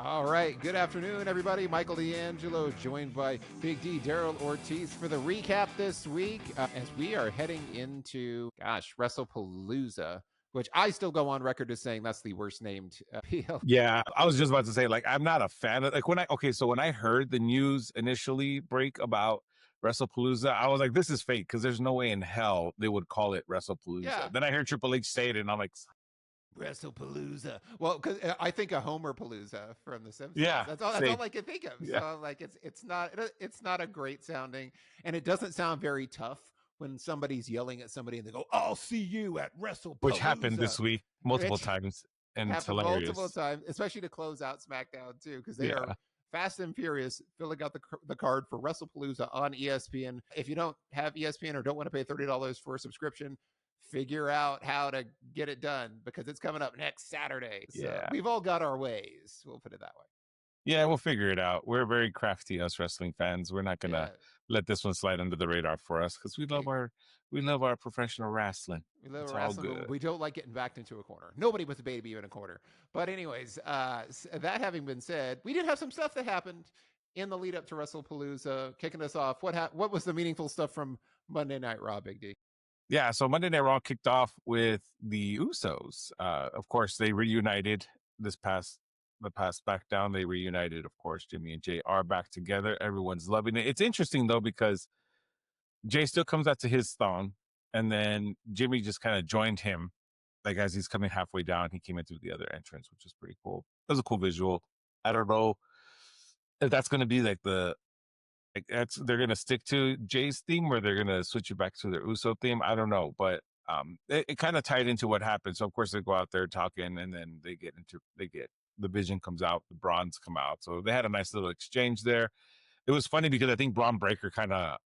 All right. Good afternoon, everybody. Michael D'Angelo, joined by Big D, Daryl Ortiz for the recap this week as we are heading into, WrestlePalooza, which I still go on record as saying that's the worst named PL. Yeah, I was just about to say, like, I'm not a fan of like so when I heard the news initially break about WrestlePalooza, I was like, this is fake because there's no way in hell they would call it WrestlePalooza. Yeah. Then I heard Triple H say it, and I'm like, WrestlePalooza. Well, because I think of Homer Palooza from The Simpsons. yeah, That's all. That's same. all I can think of. Yeah, So like, it's not a great sounding, and it doesn't sound very tough when somebody's yelling at somebody and they go, "I'll see you at which happened WrestlePalooza," this week multiple which times, and it's happened multiple hilarious. times, especially to close out SmackDown too, because they are Yeah, fast and furious filling out the card for WrestlePalooza on ESPN. If you don't have ESPN or don't want to pay $30 for a subscription, figure out how to get it done because it's coming up next Saturday. So yeah, we've all got our ways. We'll put it that way. yeah. We'll figure it out. We're very crafty, us wrestling fans. We're not gonna Yeah. let this one slide under the radar for us because we love our professional wrestling. We love It's all wrestling, but good. we don't like getting backed into a corner. Nobody wants a baby in a corner. But anyways, that having been said, we did have some stuff that happened in the lead up to WrestlePalooza. Kicking us off, what was the meaningful stuff from Monday Night Raw, Big D? Yeah, so Monday Night Raw kicked off with the Usos. Of course, they reunited the past SmackDown. They reunited, of course. Jimmy and Jay are back together. Everyone's loving it. It's interesting though because Jay still comes out to his thong, and then Jimmy just kind of joined him. Like as he's coming halfway down, he came in through the other entrance, which is pretty cool. That was a cool visual. I don't know if that's going to be like that's they're gonna stick to Jay's theme or they're gonna switch it back to their Uso theme. I don't know, but it kind of tied into what happened. So of course they go out there talking, and then they get the Vision comes out, the Bronze come out. So they had a nice little exchange there. It was funny because I think Braun Breaker kind of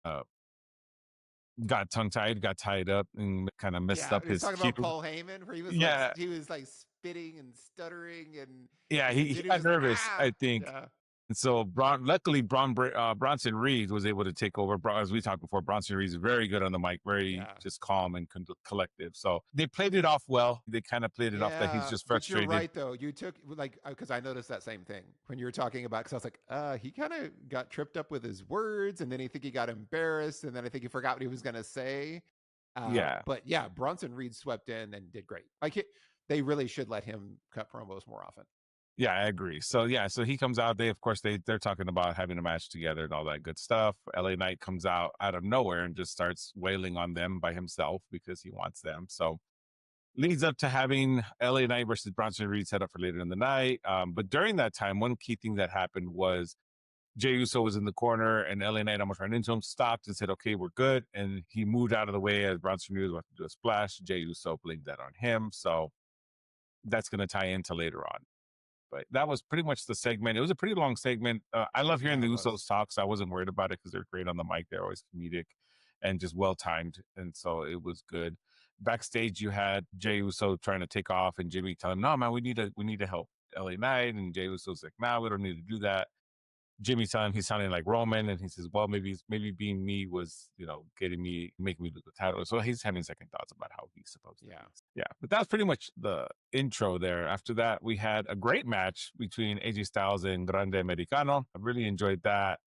got tongue tied, got tied up, and kind of messed Yeah, up he was his talking cue. about Paul Heyman, where Yeah, he was like spitting and stuttering, and yeah, he Jimmy got was like, nervous, ah, I think. yeah, And so luckily Bronson Reed was able to take over. As we talked before, Bronson Reed is very good on the mic, very yeah. just calm and collective. So they played it off well. They kind of played it off that he's Yeah, just but you're frustrated. right though. You took like because I noticed that same thing when you were talking about because I was like, he kind of got tripped up with his words, and then I think he got embarrassed, and then I think he forgot what he was gonna say. Yeah, But yeah, Bronson Reed swept in and did great. They really should let him cut promos more often. yeah, I agree. So yeah, so he comes out. They of course they're talking about having a match together and all that good stuff. LA Knight comes out of nowhere and just starts wailing on them by himself because he wants them. So leads up to having LA Knight versus Bronson Reed set up for later in the night. But during that time, one key thing that happened was Jey Uso was in the corner and LA Knight almost ran into him, stopped and said, okay, we're good. And he moved out of the way as Bronson Reed was about to do a splash. Jey Uso blamed that on him. So that's going to tie into later on. But that was pretty much the segment. It was a pretty long segment. I love hearing Yeah, the it was. Usos talk, so I wasn't worried about it because they're great on the mic. They're always comedic and just well timed, and so it was good. Backstage, you had Jey Uso trying to take off, and Jimmy telling him, "No, man, we need to help LA Knight," and Jey Uso's like, "Nah, we don't need to do that." Jimmy telling him he's sounding like Roman, and he says, "Well, maybe being me was, making me lose the title." So he's having second thoughts about how he's supposed to Yeah. be. Yeah, but that's pretty much the intro there. After that, we had a great match between AJ Styles and Grande Americano. I really enjoyed that.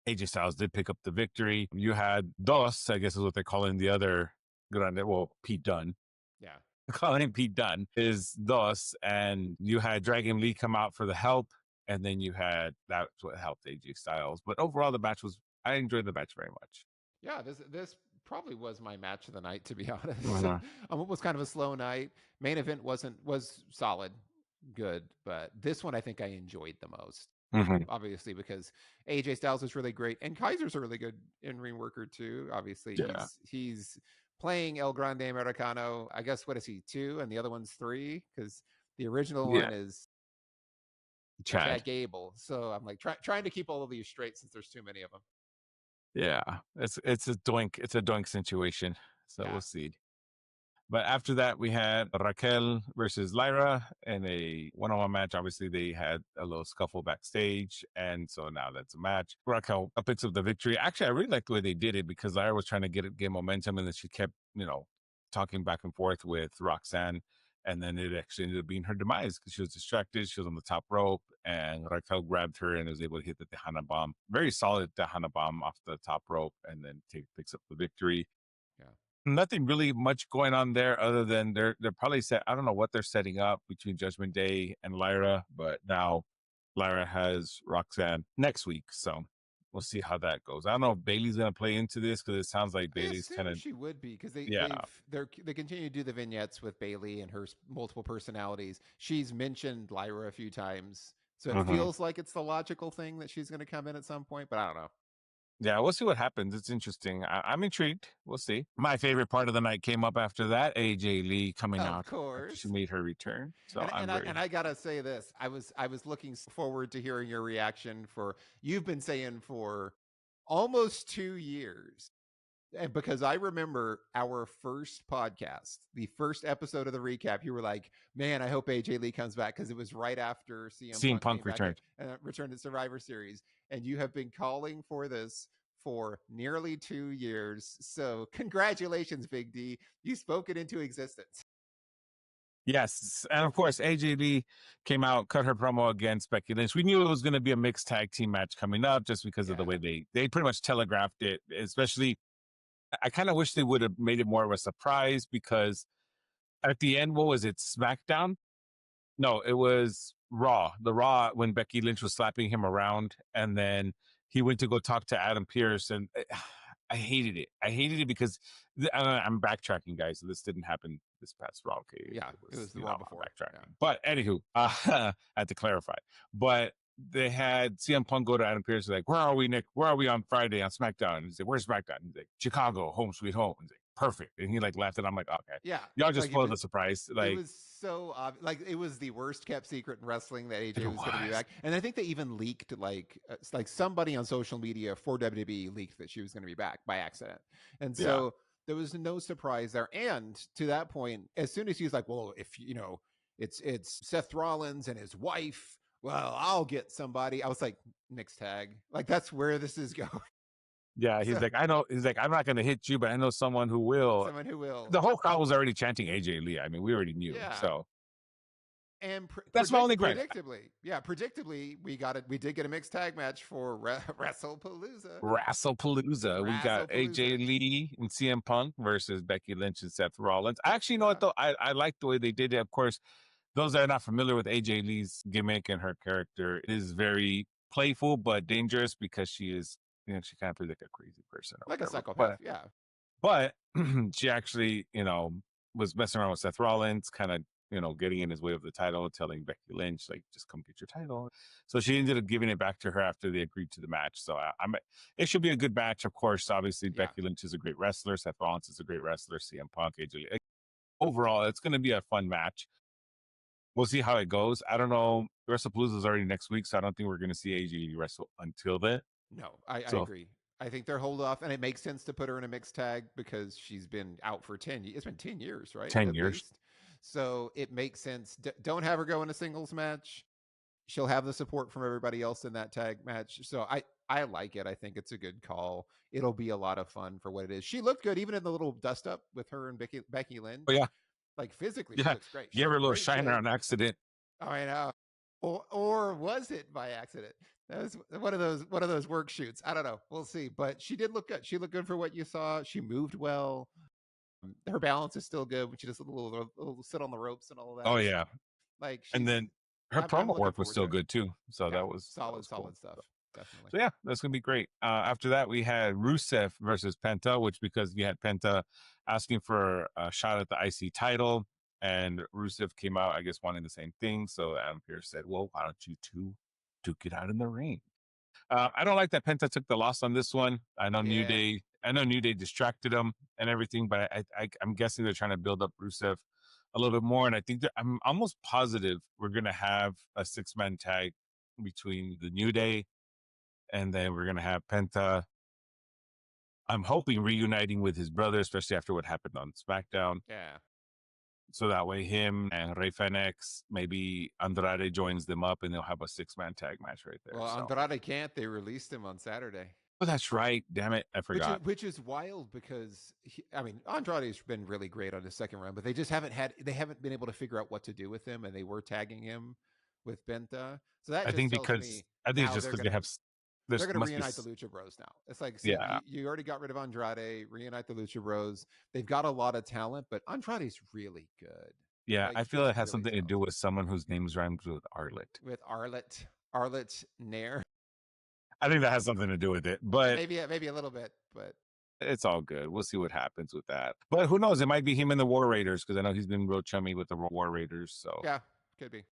AJ Styles did pick up the victory. You had Dos, I guess is what they're calling the other Grande, well, Pete Dunne. Yeah. Calling him Pete Dunne is Dos, and you had Dragon Lee come out for the help, and then you had that's what helped AJ Styles. But overall, I enjoyed the match very much. Yeah, this probably was my match of the night, to be honest. Uh-huh. It was kind of a slow night. Main event was solid, good, but this one I think I enjoyed the most. Mm-hmm. Obviously, because AJ Styles is really great, and Kaiser's a really good in ring worker too. Obviously, Yeah. he's playing El Grande Americano. I guess what is he 2, and the other one's 3 because the original Yeah. one is Chad. Chad Gable. So I'm like trying to keep all of these straight since there's too many of them. Yeah. It's a doink situation. So Yeah. we'll see. But after that, we had Raquel versus Lyra in a one-on-one match. Obviously, they had a little scuffle backstage, and so now that's a match. Raquel picks up the victory. Actually, I really like the way they did it because Lyra was trying to get momentum, and then she kept, talking back and forth with Roxanne, And then it actually ended up being her demise because she was distracted. She was on the top rope, and Raquel grabbed her and was able to hit the Tejana bomb. Very solid Tejana bomb off the top rope, and then picks up the victory. Yeah. Nothing really much going on there other than they're probably set. I don't know what they're setting up between Judgment Day and Lyra, but now Lyra has Roxanne next week, so we'll see how that goes. I don't know if Bailey's gonna play into this because it sounds like I Bailey's kind assume of she would be because yeah. they continue to do the vignettes with Bailey and her multiple personalities. She's mentioned Lyra a few times, so it Mhm. feels like it's the logical thing that she's going to come in at some point. But I don't know. Yeah, we'll see what happens. It's interesting. I'm intrigued. We'll see. My favorite part of the night came up after that. AJ Lee coming Of out after she course. made her return. So I'm very And I gotta say this. I was looking forward to hearing your reaction for you've been saying for almost 2 years. And because I remember our first podcast, the first episode of the recap, you were like, "Man, I hope AJ Lee comes back," because it was right after CM seeing Punk came Punk back returned. and returned to Survivor Series, and you have been calling for this for nearly 2 years. So congratulations, Big D, you spoke it into existence. Yes, and of course AJ Lee came out, cut her promo against Becky Lynch. We knew it was going to be a mixed tag team match coming up, just because of the Yeah, way they pretty much telegraphed it. Especially, I kind of wish they would have made it more of a surprise because at the end, what was it? SmackDown? No, it was Raw. The Raw when Becky Lynch was slapping him around, and then he went to go talk to Adam Pearce, and I hated it. I hated it because I'm backtracking, guys. So this didn't happen this past Raw. Okay, yeah, it it was was the one I'm before. Yeah, backtracking. But anywho, I had to clarify. But they had CM Punk go to Adam Pearce like, "Where are we, Nick? Where are we on Friday on SmackDown?" And he's like, "Where's SmackDown?" And he's like, "Chicago, home sweet home." And he's like, "Perfect." And he like laughed, and I'm like, "Okay, yeah, y'all just like it spoiled was. the surprise." It Like was so obvious. Like it was the worst kept secret in wrestling that it AJ was going to be was. back, and I think they even leaked like somebody on social media for WWE leaked that she was going to be back by accident, and Yeah. so there was no surprise there. And to that point, as soon as he was like, "Well, if you know, it's Seth Rollins and his wife." Well, I'll get somebody. I was like, mixed tag. Like that's where this is going. Yeah, he's So like, I know. He's like, I'm not going to hit you, but I know someone who will. someone who will. The whole crowd was already chanting AJ Lee. I mean, we already knew. Yeah. So And that's my only gripe. predictably, we did get a mixed tag match for WrestlePalooza. WrestlePalooza. We got AJ WrestlePalooza. Lee and CM Punk versus Becky Lynch and Seth Rollins. I actually know Yeah. what though. I like the way they did it. Of course, those that are not familiar with AJ Lee's gimmick and her character, it is very playful but dangerous because she is, she kind of feels like a crazy person or Like a whatever. psychopath. Yeah. But she actually, was messing around with Seth Rollins, kind of, getting in his way of the title, telling Becky Lynch, like, just come get your title. So she ended up giving it back to her after they agreed to the match. So it should be a good match. Of course, obviously, Yeah. Becky Lynch is a great wrestler. Seth Rollins is a great wrestler. CM Punk, AJ Lee. Overall, it's going to be a fun match. We'll see how it goes. I don't know. WrestlePalooza is already next week, so I don't think we're going to see AJ Lee wrestle until then. No, I So agree. I think they're hold off, and it makes sense to put her in a mixed tag because she's been out for 10 years. It's been 10 years, right? 10 At years. least. So it makes sense. Don't have her go in a singles match. She'll have the support from everybody else in that tag match. So I like it. I think it's a good call. It'll be a lot of fun for what it is. She looked good even in the little dust up with her and Becky Lynch. But yeah, Like physically, she yeah. looks great. She's Give her a in little great shiner shape. on accident. I know. Or was it by accident? That was one of those work shoots. I don't know. We'll see. But she did look good. She looked good for what you saw. She moved well. Her balance is still good, but she just a little sit on the ropes and all of Oh that. yeah. So, like And she's, then her I'm promo looking work was forward to still it. good too. So Yeah, that was cool. solid stuff. Definitely. So yeah, that's gonna be great. After that, we had Rusev versus Penta, which because we had Penta asking for a shot at the IC title, and Rusev came out, I guess, wanting the same thing. So Adam Pearce said, "Well, why don't you two duke it out in the ring?" I don't like that Penta took the loss on this one. I know New Yeah. Day. I know New Day distracted him and everything, but I'm guessing they're trying to build up Rusev a little bit more. And I think I'm almost positive we're gonna have a 6-man tag between the New Day, and then we're gonna have Penta. I'm hoping reuniting with his brother, especially after what happened on SmackDown. Yeah. So that way, him and Rey Fenix, maybe Andrade joins them up, and they'll have a 6-man tag match right there. Well, So Andrade can't. They released him on Saturday. Oh, that's right. Damn it, I forgot. Which is wild because I mean Andrade's been really great on his second run, but they haven't been able to figure out what to do with him, and they were tagging him with Benta. So that just tells me I think it's now just because they have they're there's gonna must be reunite the Lucha Bros now. It's like, see, yeah. you already got rid of Andrade, reunite the Lucha Bros. They've got a lot of talent, but Andrade's really good. Yeah, Like I feel he's it has really something to do talented. with someone whose name's rhymes with Arlet. With Arlet Nair. I think that has something to do with it, but Maybe a little bit, but it's all good. We'll see what happens with that. But who knows? It might be him and the War Raiders because I know he's been real chummy with the War Raiders. So, yeah, could be.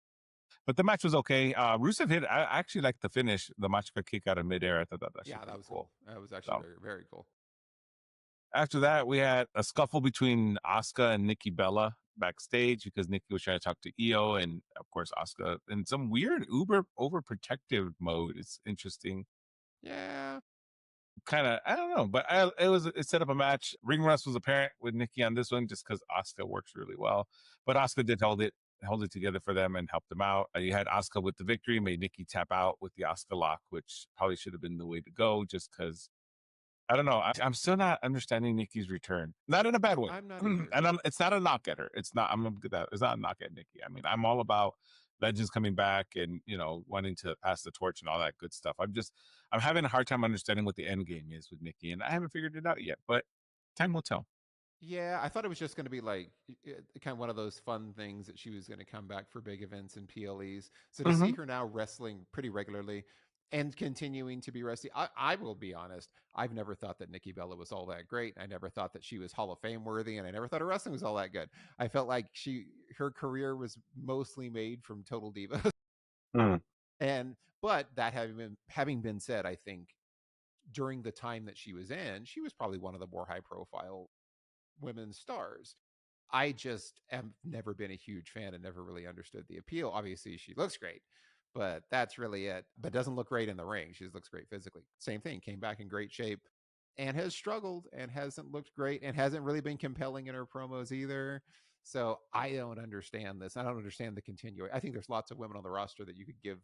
but the match was okay. Rusev hit. I actually like the finish, the Machka kick out of midair. I thought that Yeah, actually that pretty was cool. cool. That was actually So very, very cool. after that, we had a scuffle between Asuka and Nikki Bella backstage because Nikki was trying to talk to Io, and of course Asuka in some weird uber overprotective mode. It's interesting. Yeah. Kind of, I don't know, but it set up a match. Ring rust was apparent with Nikki on this one just because Asuka works really well, but Asuka did hold it together for them and helped them out. You had Asuka with the victory, made Nikki tap out with the Asuka lock, which probably should have been the way to go, just because I don't know. I'm still not understanding Nikki's return. Not in a bad way. I'm not And either. it's not a knock at her. It's not. I'm gonna get that. It's not a knock at Nikki. I mean, I'm all about legends coming back and wanting to pass the torch and all that good stuff. I'm having a hard time understanding what the end game is with Nikki, and I haven't figured it out yet. But time will tell. Yeah, I thought it was just going to be like kind of one of those fun things that she was going to come back for big events and PLEs. So to see Mm-hmm. her now wrestling pretty regularly and continuing to be rusty, I will be honest. I've never thought that Nikki Bella was all that great. I never thought that she was Hall of Fame worthy, and I never thought her wrestling was all that good. I felt like her career was mostly made from Total Diva, Mm. and but that having been said, I think during the time that she was in, she was probably one of the more high profile women's stars. I just have never been a huge fan and never really understood the appeal. Obviously, she looks great, but that's really it. But doesn't look great in the ring. She just looks great physically. Same thing, came back in great shape and has struggled and hasn't looked great and hasn't really been compelling in her promos either. So I don't understand this. I don't understand the continuing. I think there's lots of women on the roster that you could give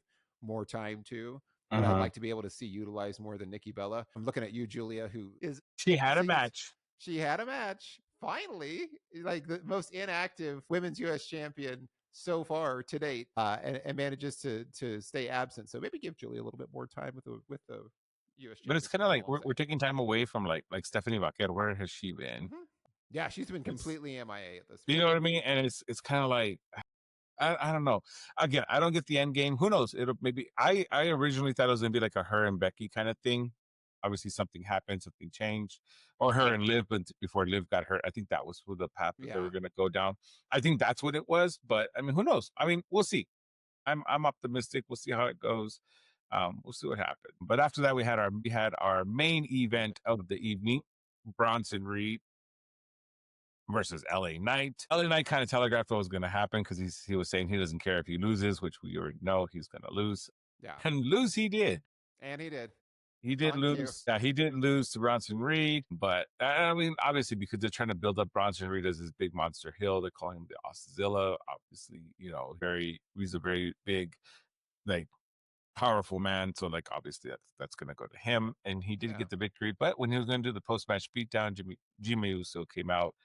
more time to, that I'd Uh-huh. like to be able to see utilized more than Nikki Bella. I'm looking at you, Julia, who is She had a seems match. she had a match finally, like the most inactive women's U.S. champion so far to date, and manages to stay absent. So maybe give Julia a little bit more time with the U.S. But it's championship. kind of Is like all I'm we're saying. taking time away from like Stephanie Vaquero. Where has she been? Mm-hmm. Yeah, she's been It's, completely MIA at this you point. know what I mean? And it's kind of like I don't know. Again, I don't get the end game. Who knows? It'll maybe I originally thought it was gonna be like a her and Becky kind of thing. Obviously, something happened, something changed, or her and Liv, but before Liv got hurt, I think that was the path that they Yeah, were gonna go down. I think that's what it was. But I mean, who knows? I mean, we'll see. I'm optimistic. We'll see how it goes. We'll see what happens. But after that, we had our main event of the evening, Bronson Reed versus LA Knight. LA Knight kind of telegraphed what was going to happen because he was saying he doesn't care if he loses, which we already know he's going to lose. yeah, And lose he did. and he did He did on cue. lose. Yeah, he did lose to Bronson Reed, but I mean, obviously, because they're trying to build up Bronson Reed as this big monster heel. They're calling him the Auszilla. Obviously, he's a very big, like, powerful man. So, like, obviously, that's going to go to him. And he did Yeah, get the victory. But when he was going to do the post match beatdown, Jimmy Uso came out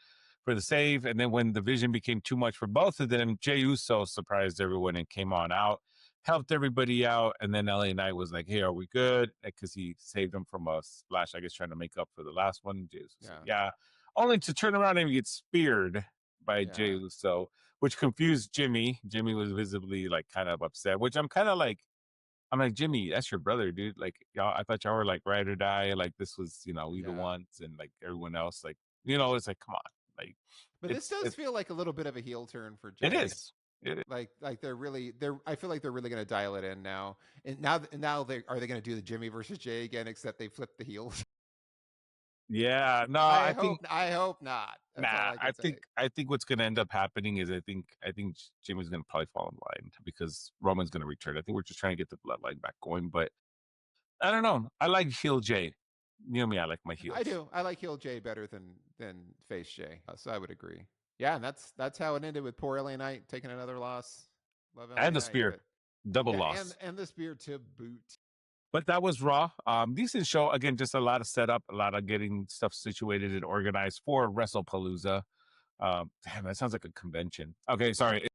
for the save. And then when the vision became too much for both of them, Jey Uso surprised everyone and came on out, helped everybody out. And then LA Knight was like, hey, are we good? Because he saved him from a splash, I guess, trying to make up for the last one. Jey Uso said, yeah, yeah. Only to turn around and get speared by Jey yeah, Uso, which confused Jimmy. Jimmy was visibly like kind of upset, which I'm kind of like, I'm like, Jimmy, that's your brother, dude. Like, y'all, I thought y'all were like ride or die. Like, this was, we the yeah. ones, and like everyone else, like, it's like, come on, like, But this does feel like a little bit of a heel turn for it Jay. is. It is. Like they're I feel like they're really going to dial it in now. And now they are they going to do the Jimmy versus Jay again, except they flipped the heels. Yeah. No, I think I hope not. That's all nah. I can say. I think what's going to end up happening is I think Jimmy's going to probably fall in line because Roman's going to return. I think we're just trying to get the bloodline back going, but I don't know. I like heel Jay. You know me, I like my I heels do. I like heel Jay better than face Jay. So I would agree. Yeah, and that's how it ended with poor LA Knight taking another loss. Love LA and the Knight, spear, but double yeah, loss. and the spear to boot. But that was Raw. Decent show. Again, just a lot of setup, a lot of getting stuff situated and organized for WrestlePalooza. Damn, that sounds like a convention. Okay, sorry.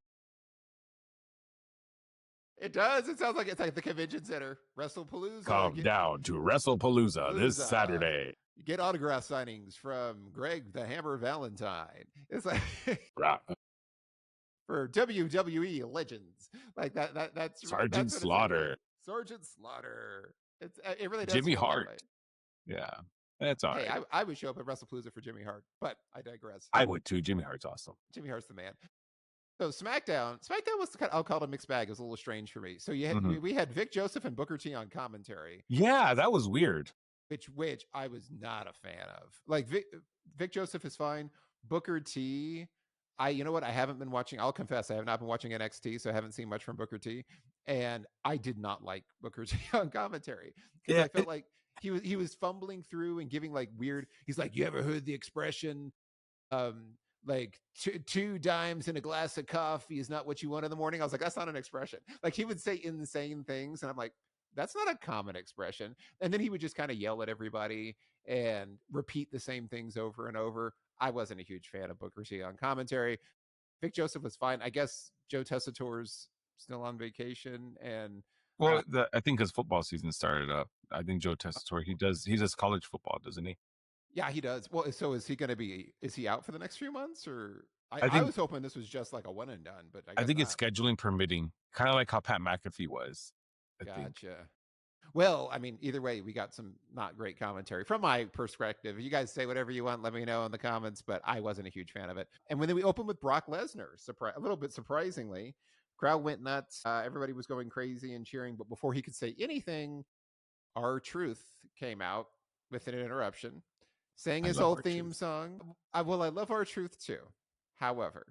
It does. It sounds like it's like the convention center. WrestlePalooza. Come down to WrestlePalooza this Saturday. You get autograph signings from Greg the Hammer Valentine. It's like for WWE legends like that. That's Sergeant Slaughter. Sergeant Slaughter. It really does. Jimmy Hart. Yeah, that's all right. Hey, I would show up at WrestlePalooza for Jimmy Hart, but I digress. I would too. Jimmy Hart's awesome. Jimmy Hart's the man. So SmackDown was I'll call it a mixed bag. It was a little strange for me. So you had we had Vic Joseph and Booker T on commentary. Yeah, that was weird. Which I was not a fan of. Like Vic Joseph is fine. Booker T, you know what? I haven't been watching. I'll confess, I have not been watching NXT, so I haven't seen much from Booker T. And I did not like Booker T on commentary because I felt like he was fumbling through and giving like weird. He's like, you ever heard the expression? Like two dimes in a glass of coffee is not what you want in the morning. I was like, that's not an expression. Like he would say insane things, and I'm like, that's not a common expression. And then he would just kind of yell at everybody and repeat the same things over and over. I wasn't a huge fan of Booker T on commentary. Vic Joseph was fine. I guess Joe Tessitore's still on vacation, and well, I think his football season started up. I think Joe Tessitore he does college football, doesn't he? Yeah, he does. Well, so is he going to be? Is he out for the next few months, or I was hoping this was just like a one and done, but I think it's scheduling permitting, kind of like how Pat McAfee was. Gotcha. Well, I mean, either way, we got some not great commentary from my perspective. You guys say whatever you want, let me know in the comments, but I wasn't a huge fan of it. And when we opened with Brock Lesnar, a little bit surprisingly, crowd went nuts. Everybody was going crazy and cheering, but before he could say anything, R-Truth came out with an interruption, saying his whole theme song. I love R-Truth too. However,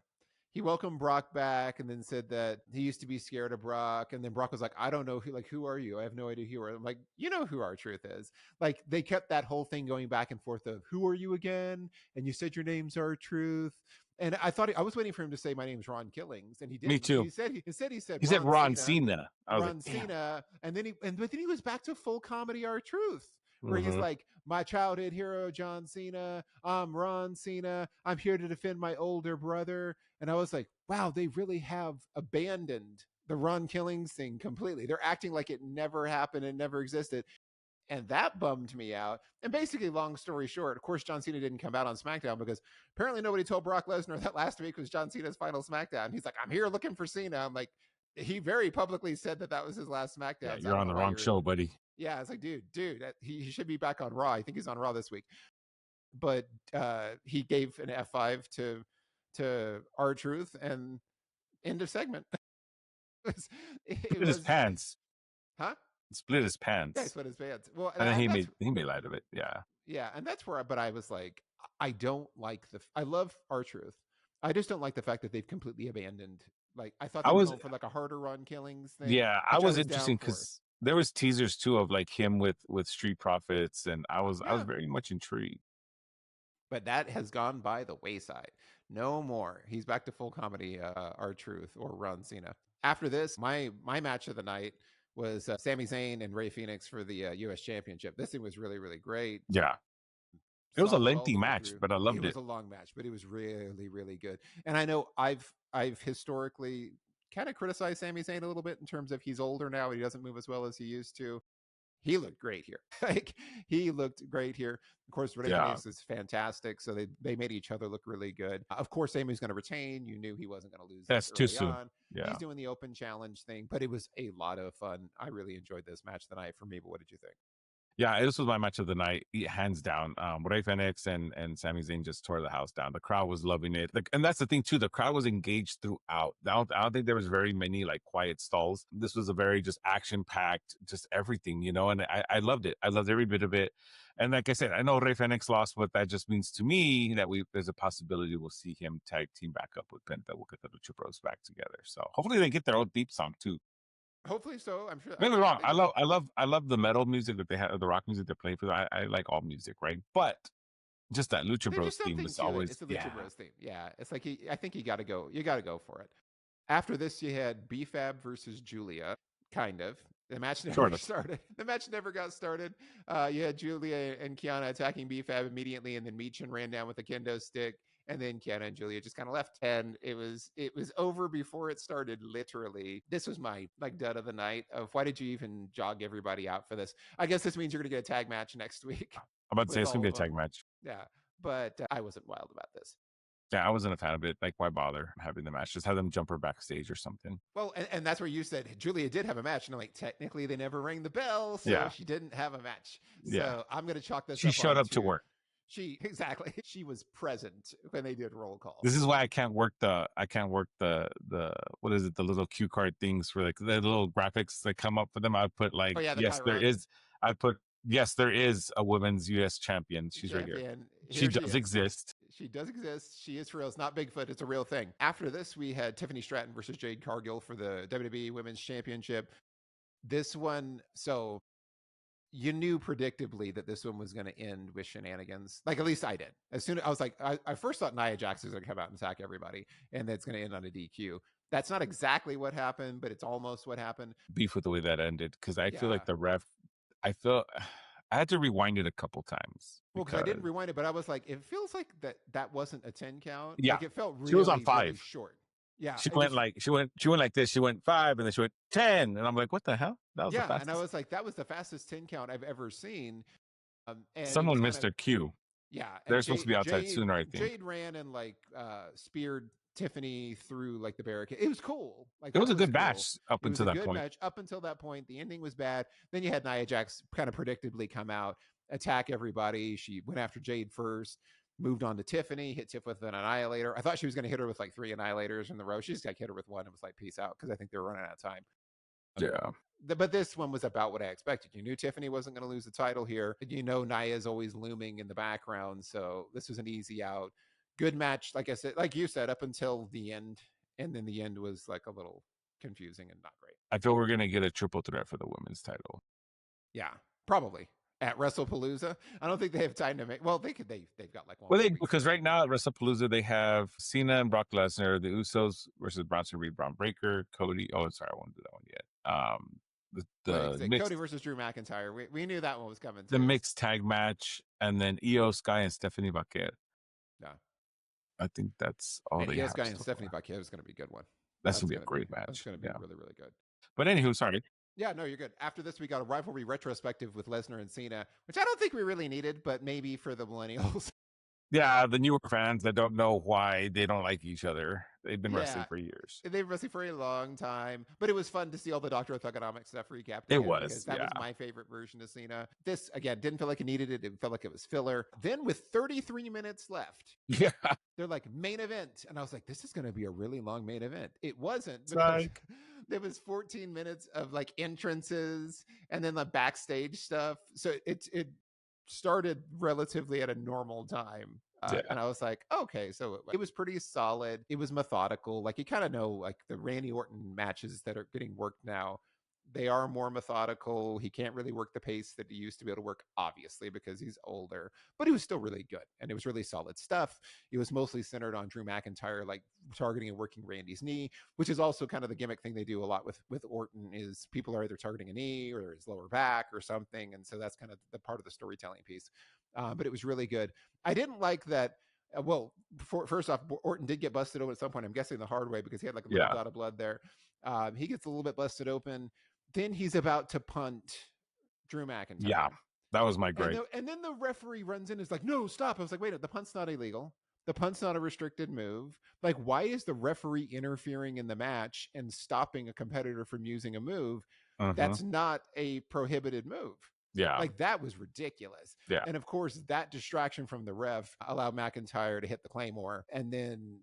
he welcomed Brock back and then said that he used to be scared of Brock. And then Brock was like, I don't know who are you? I have no idea who you are. I'm like, you know who R-Truth is. Like they kept that whole thing going back and forth of who are you again? And you said your name's R-Truth. And I thought I was waiting for him to say my name's Ron Killings, and he didn't. Me too. He said Ron Cena. Ron Cena, and then he was back to full comedy R-Truth, where he's like, my childhood hero John Cena. I'm Ron Cena. I'm here to defend my older brother. And I was like, wow, they really have abandoned the Ron Killings thing completely. They're acting like it never happened and never existed. And that bummed me out. And basically, long story short, of course, John Cena didn't come out on SmackDown because apparently nobody told Brock Lesnar that last week was John Cena's final SmackDown. He's like, I'm here looking for Cena. I'm like, he very publicly said that was his last SmackDown. Yeah, you're on the wrong show, buddy. Yeah, it's like, dude, he should be back on Raw. I think he's on Raw this week. But he gave an F5 to R-Truth, and end of segment. Split his pants. Huh? Split his pants. Yeah, he split his pants. Well, and then he made light of it. Yeah. Yeah, and that's where I was like, I don't like I love R-Truth. I just don't like the fact that they've completely abandoned. Like I thought they were going for like a harder Ron Killings thing. Yeah, I was interesting because there was teasers too of like him with Street Profits, and I was very much intrigued. But that has gone by the wayside. No more. He's back to full comedy, R-Truth or Ron Cena. After this, my match of the night was Sami Zayn and Rey Fenix for the U.S. Championship. This thing was really, really great. Yeah. It was a lengthy match, but I loved it. It was a long match, but it was really, really good. And I know I've historically kind of criticized Sami Zayn a little bit in terms of he's older now and he doesn't move as well as he used to. He looked great here. Like he looked great here. Of course, Rey Fenix is fantastic. So they made each other look really good. Of course, Sami's going to retain. You knew he wasn't going to lose. That's too soon. Yeah. He's doing the open challenge thing, but it was a lot of fun. I really enjoyed this match tonight for me. But what did you think? Yeah, this was my match of the night, hands down. Rey Fenix and Sami Zayn just tore the house down. The crowd was loving it, and that's the thing too. The crowd was engaged throughout. I don't think there was very many like quiet stalls. This was a very just action packed, just everything, you know. And I loved it. I loved every bit of it. And like I said, I know Rey Fenix lost, but that just means to me that there's a possibility we'll see him tag team back up with Penta. We'll get the Lucha Bros back together. So hopefully they get their own theme song too. Hopefully so. I'm sure. Don't get me wrong. I love the metal music that they have, the rock music they're playing for. I like all music, right? But just that Lucha Bros theme was always it's the Lucha Bros theme. Yeah, it's like I think you got to go. You got to go for it. After this, you had B-Fab versus Julia, kind of. The match never Sort of. started. The match never got started. You had Julia and Kiana attacking BFAB immediately, and then Michin ran down with a kendo stick, and then Kiana and Julia just kind of left. And it was over before it started. Literally, this was my like dud of the night. Of why did you even jog everybody out for this? I guess this means you're gonna get a tag match next week. I'm about to say it's gonna be a tag match. Yeah, but I wasn't wild about this. Yeah, I wasn't a fan of it. Like, why bother having the match? Just have them jump her backstage or something. Well, and that's where you said Julia did have a match. And I'm like, technically, they never rang the bell, so she didn't have a match. So I'm going to chalk this. She showed up to work. Exactly. She was present when they did roll call. This is why I can't work the what is it? The little cue card things for like the little graphics that come up for them. I put like, yes, there is. I put, yes, there is a women's U.S. champion. She's right here. She does exist. She does exist. She is for real. It's not Bigfoot. It's a real thing. After this, we had Tiffany Stratton versus Jade Cargill for the WWE Women's Championship. This one, so you knew predictably that this one was going to end with shenanigans. Like, at least I did. As soon as I was like, I first thought Nia Jax was going to come out and attack everybody, and that's going to end on a DQ. That's not exactly what happened, but it's almost what happened. Beef with the way that ended, because I feel like the ref, I had to rewind it a couple times. Well, because I didn't rewind it, but I was like, it feels like that wasn't a 10 count. Yeah. Like, it felt really, she was on 5. Really short. Yeah. She went like this. She went 5 and then she went 10. And I'm like, what the hell? That was the fastest. And I was like, that was the fastest 10 count I've ever seen. And someone missed their cue. Yeah. They're supposed to be outside sooner, I think. Jade ran and like speared Tiffany through like the barricade. It was cool. Like, it was a good match up until that point. Up until that point, the ending was bad. Then you had Nia Jax kind of predictably come out, attack everybody. She went after Jade first, moved on to Tiffany, hit Tiff with an annihilator. I thought she was going to hit her with like 3 annihilators in the row. She just got hit her with one and was like, peace out, because I think they were running out of time. Yeah. But this one was about what I expected. You knew Tiffany wasn't going to lose the title here. You know, Nia is always looming in the background, so this was an easy out. Good match, like I said, like you said, up until the end, and then the end was like a little confusing and not great. I feel we're gonna get a triple threat for the women's title. Yeah, probably at WrestlePalooza. I don't think they have time to make. Well, they could. They've got like one. Well, because right now at WrestlePalooza they have Cena and Brock Lesnar, the Usos versus Bronson Reed, Braun Breaker, Cody. Oh, sorry, I won't do that one yet. Mixed, Cody versus Drew McIntyre. We knew that one was coming. The mixed tag match, and then Io Sky and Stephanie Vaquer. Yeah. I think that's all they have. Io Sky and Stephanie Vaquer is going to be a good one. That's going to be a great match. It's going to be really, really good. But anywho, sorry. Yeah, no, you're good. After this, we got a rivalry retrospective with Lesnar and Cena, which I don't think we really needed, but maybe for the millennials. Yeah, the newer fans that don't know why they don't like each other. They've been wrestling for years. They've been wrestling for a long time. But it was fun to see all the Dr. Thugonomics stuff recapped. It was. That was my favorite version of Cena. This, again, didn't feel like it needed it. It felt like it was filler. Then with 33 minutes left, they're like, main event. And I was like, this is going to be a really long main event. It wasn't. Because there was 14 minutes of like entrances and then the backstage stuff. So it started relatively at a normal time. And I was like, okay, so it was pretty solid. It was methodical. Like, you kind of know, like the Randy Orton matches that are getting worked now, they are more methodical. He can't really work the pace that he used to be able to work, obviously, because he's older, but he was still really good. And it was really solid stuff. It was mostly centered on Drew McIntyre, like targeting and working Randy's knee, which is also kind of the gimmick thing they do a lot with Orton, is people are either targeting a knee or his lower back or something. And so that's kind of the part of the storytelling piece. But it was really good. I didn't like that. First off, Orton did get busted open at some point. I'm guessing the hard way, because he had like a little dot of blood there. He gets a little bit busted open. Then he's about to punt Drew McIntyre. Yeah, that was my great. And then the referee runs in and is like, no, stop. I was like, wait, the punt's not illegal. The punt's not a restricted move. Like, why is the referee interfering in the match and stopping a competitor from using a move? That's not a prohibited move. Yeah. Like, that was ridiculous. Yeah. And of course, that distraction from the ref allowed McIntyre to hit the Claymore. And then,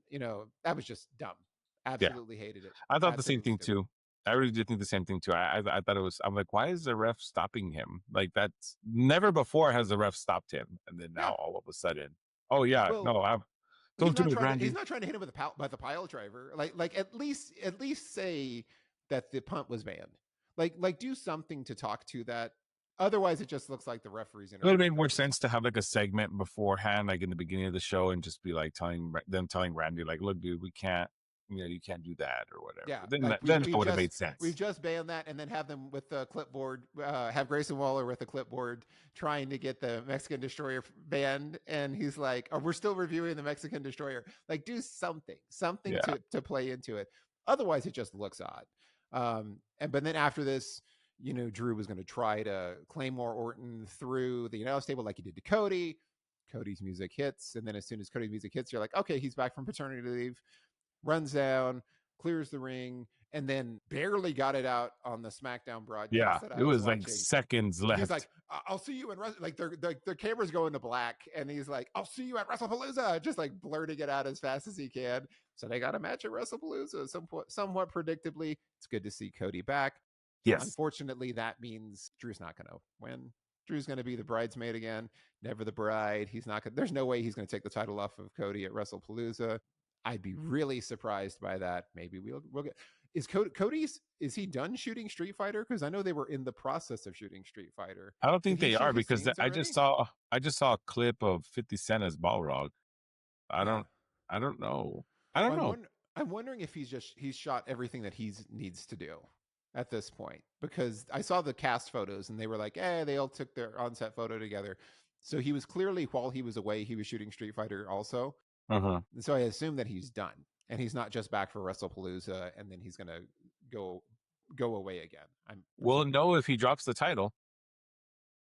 that was just dumb. Absolutely hated it. I thought the same thing too. I really did think the same thing too. I thought it was, I'm like, why is the ref stopping him? Like, that's never before has the ref stopped him. And then now all of a sudden, don't do it, Randy. He's not trying to hit him with the pile driver. Like at least say that the punt was banned. Like do something to talk to that. Otherwise, it just looks like the referee's in. It would have made more sense to have like a segment beforehand, like in the beginning of the show, and just be like telling Randy, like, look, dude, we can't you can't do that or whatever. Yeah, Then like that would have made we've sense. just banned that, and then have them with the clipboard, have Grayson Waller with the clipboard trying to get the Mexican Destroyer banned, and he's like, "Oh, we're still reviewing the Mexican Destroyer." Like, do something Yeah. to play into it. Otherwise, it just looks odd. But then after this, Drew was going to try to Claymore Orton through the announce table like he did to Cody. Cody's music hits, and then as soon as Cody's music hits, you're like, okay, he's back from paternity leave. Runs down, clears the ring, and then barely got it out on the SmackDown broadcast that I It was was watching. like seconds left. He's like, "I'll see you in like the camera's going to black," and he's like, "I'll see you at WrestlePalooza," just like blurting it out as fast as he can. So they got a match at WrestlePalooza, somewhat predictably. It's good to see Cody back. Yes. Unfortunately, that means Drew's not going to win. Drew's going to be the bridesmaid again, never the bride. He's not. There's no way he's going to take the title off of Cody at WrestlePalooza. I'd be really surprised by that. Maybe we'll get. Is Cody's? Is he done shooting Street Fighter? Because I know they were in the process of shooting Street Fighter. I don't think they are, because I just saw a clip of 50 Cent as Balrog. I don't know. I'm wondering if he's shot everything that he needs to do at this point, because I saw the cast photos and they were like, they all took their on-set photo together. So he was clearly, while he was away, he was shooting Street Fighter also. And so I assume that he's done, and he's not just back for WrestlePalooza and then he's gonna go away again. We'll know if he drops the title.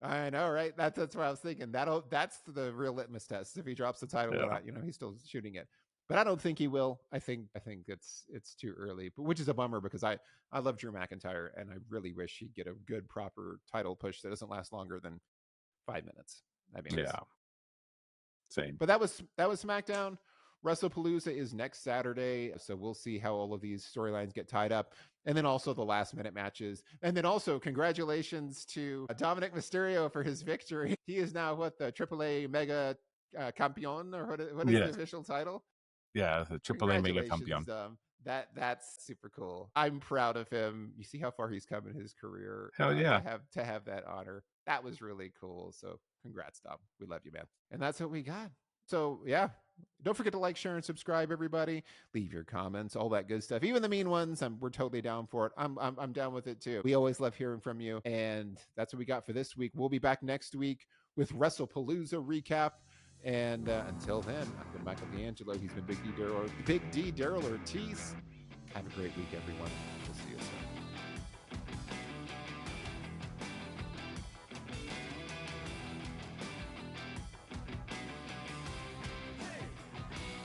I know, right? That's what I was thinking. That's the real litmus test. If he drops the title or not, he's still shooting it. But I don't think he will. I think it's too early, but which is a bummer, because I love Drew McIntyre and I really wish he'd get a good proper title push that doesn't last longer than 5 minutes. I mean, same. But that was SmackDown. WrestlePalooza is next Saturday, so we'll see how all of these storylines get tied up, and then also the last minute matches, and then also congratulations to Dominic Mysterio for his victory. He is now the AAA Mega Campeon, or what is the official title? Yeah, the AAA Mega Campeon. That's super cool. I'm proud of him. You see how far he's come in his career. Hell yeah. To have that honor. That was really cool. So congrats, Dom. We love you, man. And that's what we got. So yeah, don't forget to like, share, and subscribe, everybody. Leave your comments, all that good stuff. Even the mean ones, we're totally down for it. I'm down with it too. We always love hearing from you. And that's what we got for this week. We'll be back next week with WrestlePalooza recap. And until then, I've been Michael D'Angelo. He's been Big D Daryl Ortiz. Have a great week, everyone.